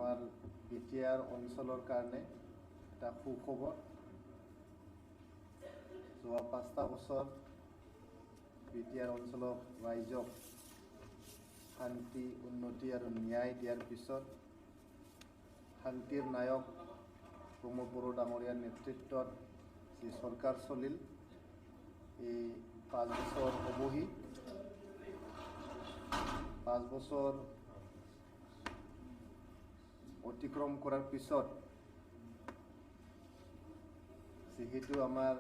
আমাৰ বিটিআৰ অঞ্চলেৰ কাৰণে এটা সুখবৰ। যোৱা 5টা বছর বিটিআর অঞ্চলক রাইজক শান্তি উন্নতি আর ন্যায় দিয়ার পিছত শান্তির নায়ক প্রমোদ বড়ো ডাঙরিয়ার নেতৃত্বত যে সরকার চলিল এই 5 বছর হবহি। 5 বছর অতিক্রম করার পিছত যেহেতু আমার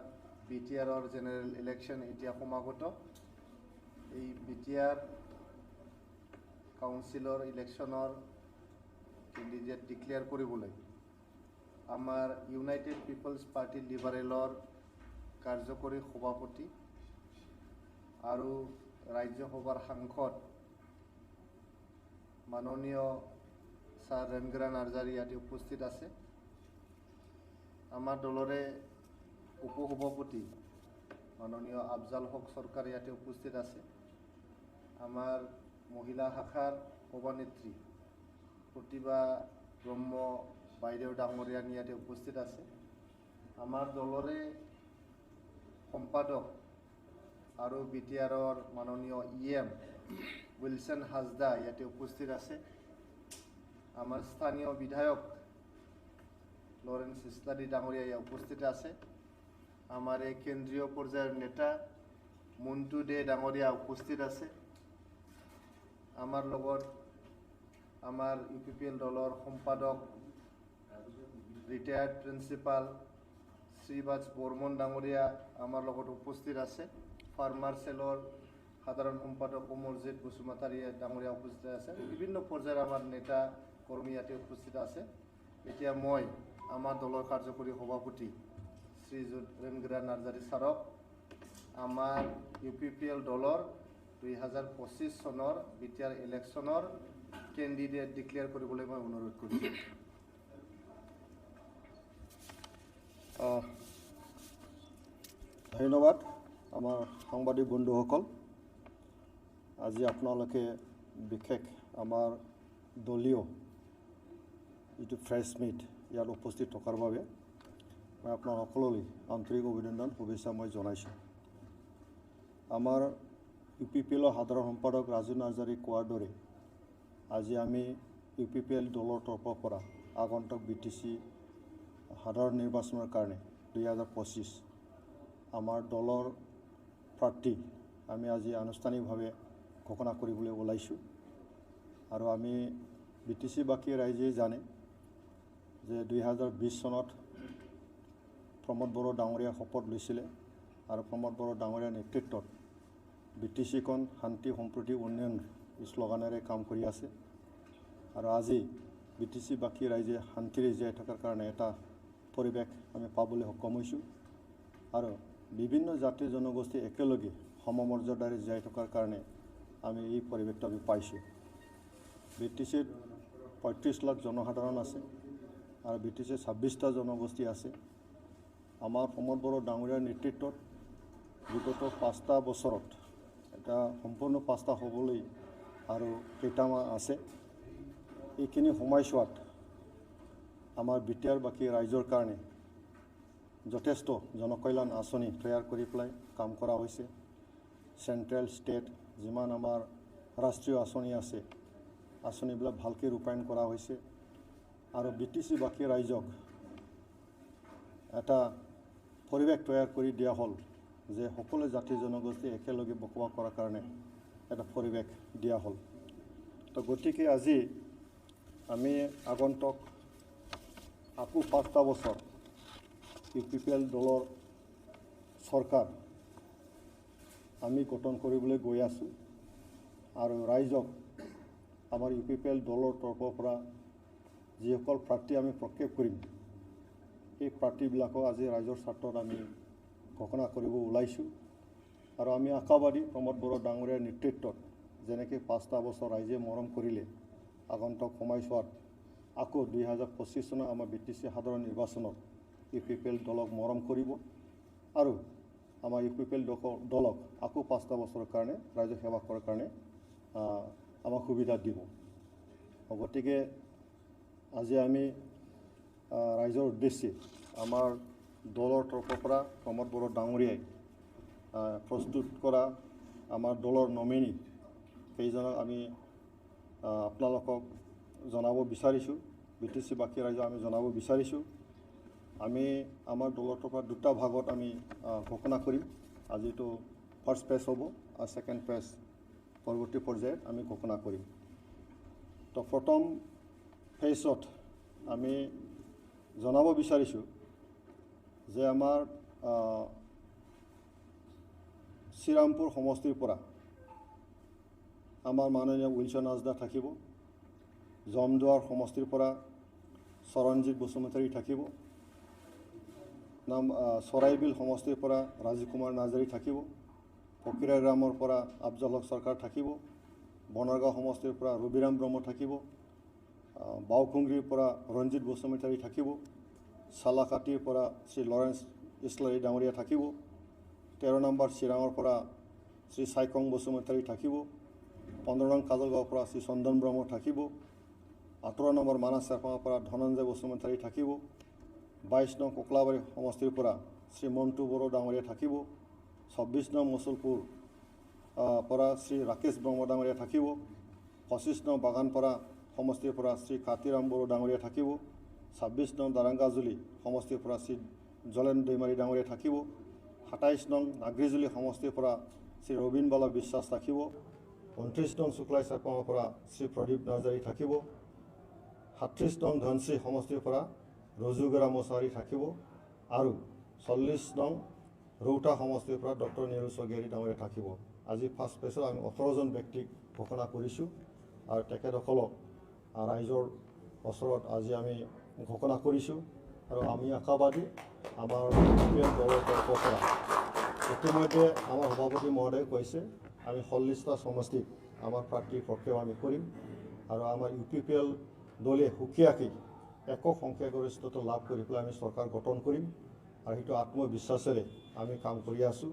বিটিআর জেনারেল ইলেকশন এতিয়া সমাগত, এই বিটিআর কাউন্সিলৰ ইলেকশনৰ কেন্ডিডেট ডিক্লেয়াৰ কৰিবলৈ আমাৰ ইউনাইটেড পিপলছ পাৰ্টি লিবাৰেলৰ কাৰ্যকৰী সভাপতি আৰু ৰাজ্যসভাৰ সাংসদ মাননীয় ছাৰ ৰেণগ্ৰা নাৰ্জাৰী ইয়াতে উপস্থিত আছে। আমাৰ দলৰে উপসভাপতি মাননীয় আফজাল হক সরকার ইয়াতে উপস্থিত আছে। আমার মহিলা শাখার সভানেত্রী প্রতিভা ব্রহ্ম বাইদেউ ডাঙরিয়ান ইয়াতে উপস্থিত আছে। আমার দলরে সম্পাদক আর বিটিআর মাননীয় ইএম উইলসন হাজদা ইয়াতে উপস্থিত আছে। আমার স্থানীয় বিধায়ক লরেন্স ইসলাদি ডাঙরিয়া ইয়া উপস্থিত আছে। আমার এই কেন্দ্রীয় পর্যায়ের নেতা মন্টু দে ডাঙরিয়া উপস্থিত আছে। আমার লগত আমার ইউপিপিএল দলের সম্পাদক রিটায়ার্ড প্রিন্সিপাল শ্রীবাজ বর্মন ডাঙরিয়া আমার লগত উপস্থিত আছে। ফার্মার সেলর সাধারণ সম্পাদক অমরজিৎ বসুমতাৰী ডাঙরিয়া উপস্থিত আছে। বিভিন্ন পর্যায়ের আমার নেতা কর্মী ইয়াতে উপস্থিত আছে। এতিয়া মই আমার দলের কার্যকরী সভাপতি শ্রীযুত ৰেণগ্ৰা নাৰ্জাৰী ছাৰক আমাৰ ইউপিপিএল দলৰ 2025 চনৰ বিটিআৰ ইলেকশ্যনৰ কেণ্ডিডেট ডিক্লেয়াৰ কৰিবলৈ মই অনুৰোধ কৰিছোঁ। ধন্যবাদ আমাৰ সাংবাদিক বন্ধুসকল। আজি আপোনালোকে বিশেষ আমাৰ দলীয় যিটো ফ্ৰেছ মিট ইয়াত উপস্থিত থকাৰ বাবে মই আপোনাৰ সকলোলৈ আন্তৰিক অভিনন্দন শুভেচ্ছা মই জনাইছোঁ। আমাৰ ইউপিপিএলৰ সাধাৰণ সম্পাদক ৰাজু নাৰ্জাৰী কোৱাৰ দৰে আজি আমি ইউপিপিএল দলৰ তৰফৰ পৰা আগন্তুক বিটিচি সাধাৰণ নিৰ্বাচনৰ কাৰণে 2025 আমাৰ দলৰ প্ৰাৰ্থী আমি আজি আনুষ্ঠানিকভাৱে ঘোষণা কৰিবলৈ ওলাইছোঁ। আৰু আমি বিটিচিবাসী ৰাইজে জানে যে 2020 চনত প্ৰমোদ বড়ো ডাঙৰীয়া শপত লৈছিলে আৰু প্ৰমোদ বড়ো ডাঙৰীয়াৰ নেতৃত্বত বিটিচিখন শান্তি সম্প্ৰীতি উন্নয়ন শ্লোগানেৰে কাম কৰি আছে। আৰু আজি বিটিচিবাসী ৰাইজে শান্তিৰে জীয়াই থকাৰ কাৰণে এটা পৰিৱেশ আমি পাবলৈ সক্ষম হৈছোঁ। আৰু বিভিন্ন জাতি জনগোষ্ঠী একেলগে সমমৰ্যাদাৰে জীয়াই থকাৰ কাৰণে আমি এই পৰিৱেশটো আমি পাইছোঁ। বিটিচিত 35 লাখ জনসাধাৰণ আছে আৰু বিটিচিত 26টা জনগোষ্ঠী আছে। আমাৰ প্ৰমোদ বড়ো ডাঙৰীয়াৰ নেতৃত্বত বিগত 5টা বছৰত এটা সম্পূৰ্ণ 5টা হ'বলৈ আৰু কেইটামান আছে। এইখিনি সময়ছোৱাত আমাৰ বিটিআৰবাসী ৰাইজৰ কাৰণে যথেষ্ট জনকল্যাণ আঁচনি তৈয়াৰ কৰি পেলাই কাম কৰা হৈছে। চেণ্ট্ৰেল ষ্টেট যিমান আমাৰ ৰাষ্ট্ৰীয় আঁচনি আছে আঁচনিবিলাক ভালকৈ ৰূপায়ণ কৰা হৈছে। আৰু বিটিচিবাসী ৰাইজক এটা পৰিৱেশ তৈয়াৰ কৰি দিয়া হ'ল যে সকলো জাতি জনগোষ্ঠী একেলগে বসবাস কৰাৰ কাৰণে এটা পৰিৱেশ দিয়া হ'ল। তো গতিকে আজি আমি আগন্তুক আকৌ 5টা বছৰ ইউপিপিএল দলৰ চৰকাৰ আমি গঠন কৰিবলৈ গৈ আছোঁ। আৰু ৰাইজক আমাৰ ইউপিপিএল দলৰ তৰফৰ পৰা যিসকল প্ৰাৰ্থী আমি প্ৰক্ষেপ কৰিম এই প্ৰাৰ্থীবিলাকক আজি ৰাইজৰ স্বাৰ্থত আমি ঘোষণা কৰিব ওলাইছোঁ। আৰু আমি আশাবাদী প্ৰমোদ বড়ো ডাঙৰীয়াৰ নেতৃত্বত যেনেকৈ 5টা বছৰ ৰাইজে মৰম কৰিলে আগন্তুক সময়ছোৱাত আকৌ 2025 চনৰ আমাৰ বিটিচি সাধাৰণ নিৰ্বাচনত ইউপিপিএল দলক মৰম কৰিব আৰু আমাৰ ইউপিপিএল দলক আকৌ 5টা বছৰৰ কাৰণে ৰাইজক সেৱা কৰাৰ কাৰণে আমাক সুবিধা দিব। গতিকে আজি আমি ৰাইজৰ উদ্দেশ্যে আমাৰ দলৰ তৰফৰ পৰা প্ৰমোদ বড়ো ডাঙৰীয়াই প্ৰস্তুত কৰা আমাৰ দলৰ নমিনী কেইজনক আমি আপোনালোকক জনাব বিচাৰিছোঁ, BTC-বাসী ৰাইজক আমি জনাব বিচাৰিছোঁ। আমি আমাৰ দলৰ তৰফৰ দুটা ভাগত আমি ঘোষণা কৰিম। আজিতো ফাৰ্ষ্ট ফেজ হ'ব আৰু ছেকেণ্ড ফেজ পৰৱৰ্তী পৰ্যায়ত আমি ঘোষণা কৰিম। তো প্ৰথম ফেজত আমি জনাব বিচাৰিছোঁ যে আমাৰ শ্ৰীৰামপুৰ সমষ্টিৰ পৰা আমাৰ মাননীয় উইলছন হাজদা থাকিব, জমদুৱাৰ সমষ্টিৰ পৰা চৰণজিৎ বসুমতাৰী থাকিব, চৰাইবিল সমষ্টিৰ পৰা ৰাজীৱ কুমাৰ নাৰ্জাৰী থাকিব, ফকিৰা গ্ৰামৰ পৰা আফজল হক চৰকাৰ থাকিব, বনৰগাঁও সমষ্টিৰ পৰা ৰবিৰাম ব্ৰহ্ম থাকিব, বাওকুংগ্ৰীৰ পৰা ৰঞ্জিত বসুমতাৰী থাকিব, চালাকাটিৰ পৰা শ্ৰী লৰেন্স ইছলাৰী ডাঙৰীয়া থাকিব, 13 নম্বৰ চিৰাঙৰ পৰা শ্ৰী চাইকং বসুমতাৰী থাকিব, 15 নং কাজলগাঁৱৰ পৰা শ্ৰী চন্দন ব্ৰহ্ম থাকিব, 18 নম্বৰ মানাহ চেৰপাঙৰ পৰা ধনঞ্জয় বসুমতাৰী থাকিব, 22 নং কোকলাবাৰী সমষ্টিৰ পৰা শ্ৰী মণ্টু বড়ো ডাঙৰীয়া থাকিব, 26 নং মুছলপুৰ পৰা শ্ৰী ৰাকেশ ব্ৰহ্ম ডাঙৰীয়া থাকিব, 25 নং বাগানপাৰা সমষ্টিৰ পৰা শ্ৰী কাতিৰাম বড়ো ডাঙৰীয়া থাকিব, 26 নং দাৰাংগাজুলি সমষ্টিৰ পৰা শ্ৰী জলেন দৈমাৰী ডাঙৰীয়া থাকিব, 27 নং নাগৰিজুলি সমষ্টিৰ পৰা শ্ৰী ৰবীন বালা বিশ্বাস থাকিব, 29 নং শুক্লাই চেৰপাঙৰ পৰা শ্ৰী প্ৰদীপ নাৰ্জাৰী থাকিব, 37 নং ধনশ্ৰী সমষ্টিৰ পৰা ৰজুগৰা মোচাৰী থাকিব আৰু 40 নং ৰৌতা সমষ্টিৰ পৰা ডক্টৰ নিৰু চগেৰী ডাঙৰীয়া থাকিব। আজি ফাৰ্ষ্ট ফেজত আমি 18জন ব্যক্তিক ঘোষণা কৰিছোঁ আৰু তেখেতসকলক ৰাইজৰ ওচৰত আজি আমি ঘোষণা কৰিছোঁ আৰু আমি আশাবাদী আমাৰ দলৰ তৰফৰ পৰা ইতিমধ্যে আমাৰ সভাপতি মহোদয়ে কৈছে আমি 40টা সমষ্টিত আমাৰ প্ৰাৰ্থীৰ পক্ষেও আমি কৰিম আৰু আমাৰ UPPL দলে সুকীয়াকৈ একক সংখ্যাগৰিষ্ঠতা লাভ কৰি পেলাই আমি চৰকাৰ গঠন কৰিম আৰু সেইটো আত্মবিশ্বাসেৰে আমি কাম কৰি আছোঁ।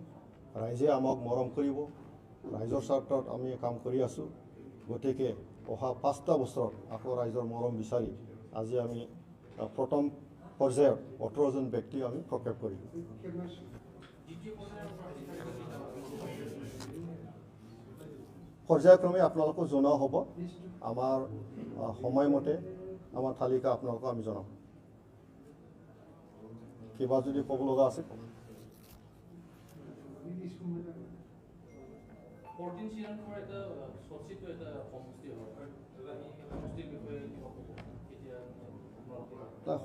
ৰাইজে আমাক মৰম কৰিব, ৰাইজৰ স্বাৰ্থত আমি কাম কৰি আছোঁ। গতিকে অহা 5টা বছৰত আকৌ ৰাইজৰ মৰম বিচাৰি আজি আমি প্ৰথম পৰ্যায়ত 18জন ব্যক্তি আমি প্ৰক্ষেপ কৰিম। পৰ্যায়ক্ৰমে আপোনালোকক জনোৱা হ'ব। আমাৰ সময়মতে আমাৰ তালিকা আপোনালোকক আমি জনাম। কিবা যদি ক'ব লগা আছে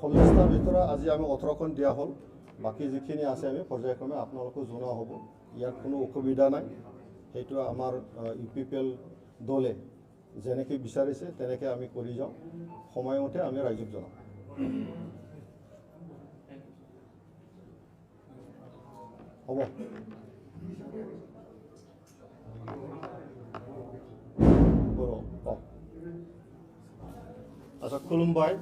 ষোল্লিছটাৰ ভিতৰত আজি আমি 18খন দিয়া হ'ল। বাকী যিখিনি আছে আমি পৰ্যায়ক্ৰমে আপোনালোকক জনোৱা হ'ব। ইয়াত কোনো অসুবিধা নাই। সেইটো আমাৰ UPPL দলে যেনেকৈ বিচাৰিছে তেনেকৈ আমি কৰি যাওঁ। সময়মতে আমি ৰাইজক জনাম। হ'ব। आच्छा खुलुमबाय।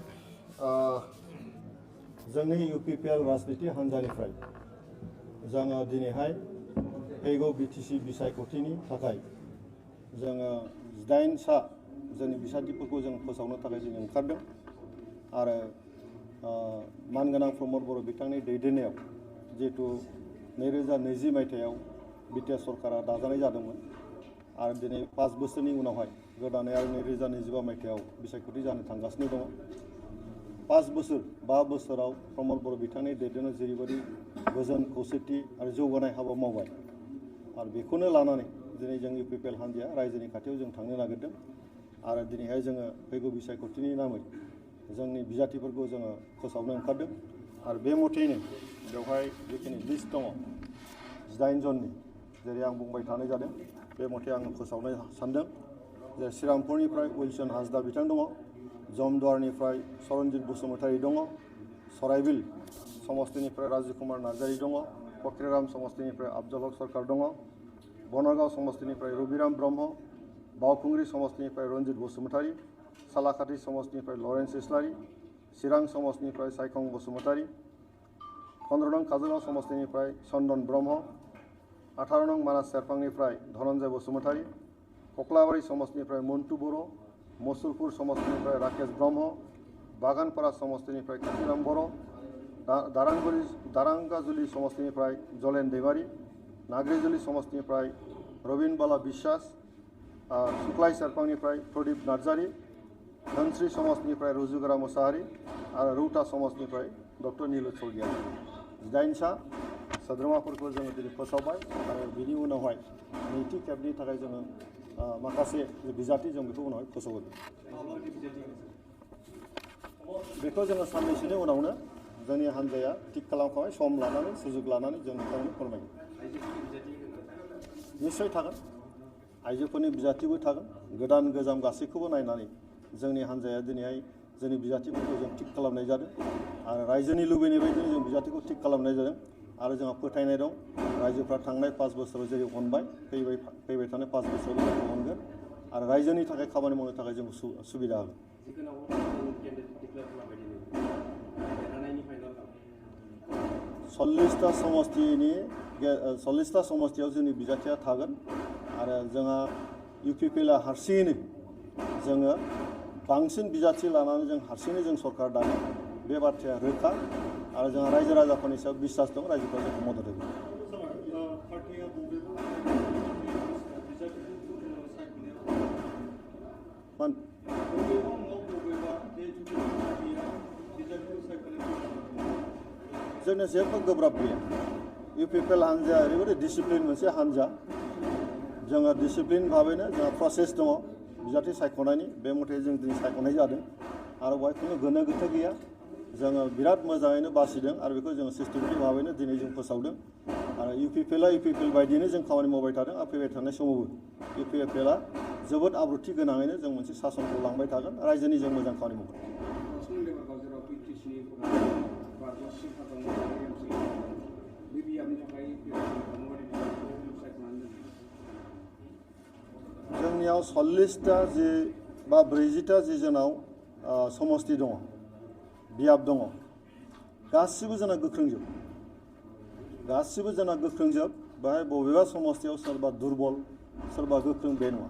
जोंनि UPPL राजनिति हान्जानिफ्राय जोङो दिनैहाय फैगौ BTC बिसायख'थिनि थाखाय जोङो 18 सा जोंनि बिसायख'थिफोरखौ जों फोसावनो थाखाय जों ओंखारदों आरो मानगोनां प्रमोद बर' बिथांनि दैदेननायाव जिहेतु 2020 मायथाइयाव BTR सरकारा दाजानाय जादोंमोन आरो दिनै 5 बोसोरनि उनावहाय गोदानै आरो 2025 मायथाइयाव बिसायख'थि जानो थांगासिनो दङ। 5 बोसोर 5 बोसोराव प्रमोद बर' बिथांनि दैदेननायाव जेरैबायदि गोजोन खौसेथि आरो जौगानाय हाबा मावबाय आरो बेखौनो लानानै दिनै जों UPPL हान्जाया रायजोनि खाथियाव जों थांनो नागिरदों आरो दिनैहाय जोङो फैगौ बिसायख'थिनि नामै जोंनि बिजाथिफोरखौ जोङो फोसावनो ओंखारदों आरो बे मथेयैनो बेवहाय जिखिनि लिस्ट दङ 18 जननि जेरै आं बुंबाय थानाय जादों बे मथे आं फोसावनो सानदों जे श्रीरामपुरनिफ्राय उइलसन हाजदा बिथां दङ, जमदुवारनिफ्राय चरणजित बसुमतारी दङ, सराइबिल समष्टिनिफ्राय राजीव कुमार नार्जारी दङ, फकिराम समष्टिनिफ्राय आफजल हक सरकार दङ, बनरगांव समष्टिनिफ्राय रबिराम ब्रह्म, बावखुंग्री समष्टिनिफ्राय रंजित बसुमतारी, सालाकाटी समष्टिनिफ्राय लरेन्स इस्लारी, चिरां समष्टिनिफ्राय साइखं बसुमतारी, 15 नং काजलगांव समष्टिनिफ्राय चन्दन ब्रह्म, 18 नং मानाह सेरफांनिफ्राय धनंजय बसुमतारी, कक्लाबारी समष्टिनिफ्राय मन्टु बर', मुसलपुर समष्टिनिफ्राय राकेश ब्रह्म, बागानपारा समस्तिनिफ्राय कातिराम बर', दारांगाजुलि समस्तिनिफ्राय जलेन दैमारि, नाग्रिजुलि समस्तिनिफ्राय रबिन बाला बिश्वास, सुक्लाय सेरफांनिफ्राय प्रदीप नार्जारि, धनस्री समस्तिनिफ्राय रुजुगोरा मुसाहारि आरो रौता समस्तिनिफ्राय डक्टर नीलु सरगियारि 18 सा सोद्रोमाफोरखौ जोङो दिनै फोसावबाय आरो बिनि उनावहाय नैथि खेबनि थाखाय जोङो माखासे बिजाथि जों बेखौ उनावहाय फोसावगोन। बेखौ जोङो साननैसोनि उनावनो जोंनि हान्जाया थिग खालामखाबाय, सम लानानै सुजुग लानानै जों नोंथांनो फोरमायगोन। निश्चय थागोन, आइजोफोरनि बिजाथिबो थागोन, गोदान गोजाम गासैखौबो नायनानै जोंनि हान्जाया दिनैहाय जोंनि बिजाथिफोरखौ जों थिग खालामनाय जादों आरो रायजोनि लुबैनाय बायदिनो जों बिजाथिखौ थिग खालामनाय जादों आरो जोंहा फोथायनाय दं रायजोफ्रा थांनाय 5 बोसोराव जेरै अनबाय फैबाय थानाय 5 बोसोराव जोंखौ अनगोन आरो रायजोनि थाखाय खामानि मावनो थाखाय जों सुबिदा होगोन। 40टा समस्तियाव जोंनि बिजाथिया थागोन आरो जोंहा UPPLआ हारसिङैनो जोङो बांसिन बिजाथि लानानै जों हारसिङै जों सरकार दागोन, बे बाथ्राया रोखा आरो जोंहा रायजो राजाफोरनि सायाव बिश्वास दं, रायजोफ्रा जोंखौ मदद होगोन। जोंनो जेबो गोब्राब गैया। UPPL हान्जाया ओरैबायदि डिसिप्लिन मोनसे हान्जा, जोङो डिसिप्लिन भाबैनो जोंहा प्रसेस दङ बिजाथि सायख'नायनि, बे मथे जों दिनै सायख'नाय जादों आरो बेवहाय खुनु गोनो गोथो गैया। जोङो बिराद मोजाङैनो बासिदों आरो बेखौ जोङो सिस्टेमेटिक भाबैनो दिनै जों फोसावदों आरो UPPLआ UPPL बायदियैनो जों खामानि मावबाय थादों आरो फैबाय थानाय समावबो UPPLआ जोबोद आब्रुथि गोनाङैनो जों मोनसे सासनखौ लांबाय थागोन, रायजोनि जों मोजां खामानि मावगोन। जोंनियाव 40टा जि बा 40टा जि जोंनाव समस्ति दङ, बियाब दङ, गासिबो जोंना गोख्रोंजोब, बेहाय बबेबा समस्तियाव सोरबा दुरबल सोरबा गोख्रों बे नङा।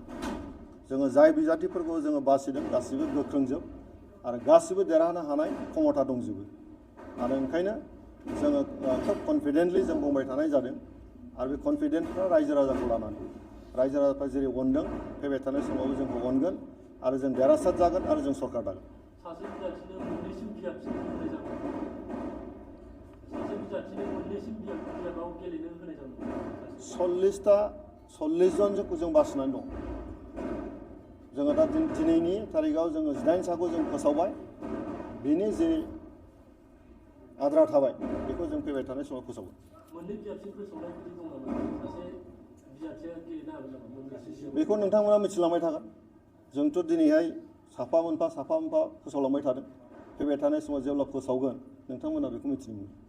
जोङो जाय बिजाथिफोरखौ जोङो बासिदों गासिबो गोख्रोंजोब आरो गासिबो देरहानो हानाय क्षमता दंजोबो आरो ओंखायनो जोङो खोब कनफिडेन्टलि जों बुंबाय थानाय जादों आरो बे कनफिडेन्टफ्रा रायजो राजाखौ लानानै, रायजो राजाफ्रा जेरै अनदों फैबाय थानाय समावबो जोंखौ अनगोन आरो जों देरहासार जागोन आरो जों सरकार दागोन। 40 जनखौ जों बासिनानै दं। जोङो दा दिनैनि थारिखआव जोङो 18 साखौ जों फोसावबाय, बिनि जे आद्रा थाबाय बेखौ जों फैबाय थानाय समाव फोसावगोन। बेखौ नोंथांमोना मिथिलांबाय थागोन। जोंथ' दिनैहाय साफा मोनफा फोसावलांबाय थादों, फैबाय थानाय समाव जेब्ला फोसावगोन नोंथांमोना बेखौ मिथिनो मोनो।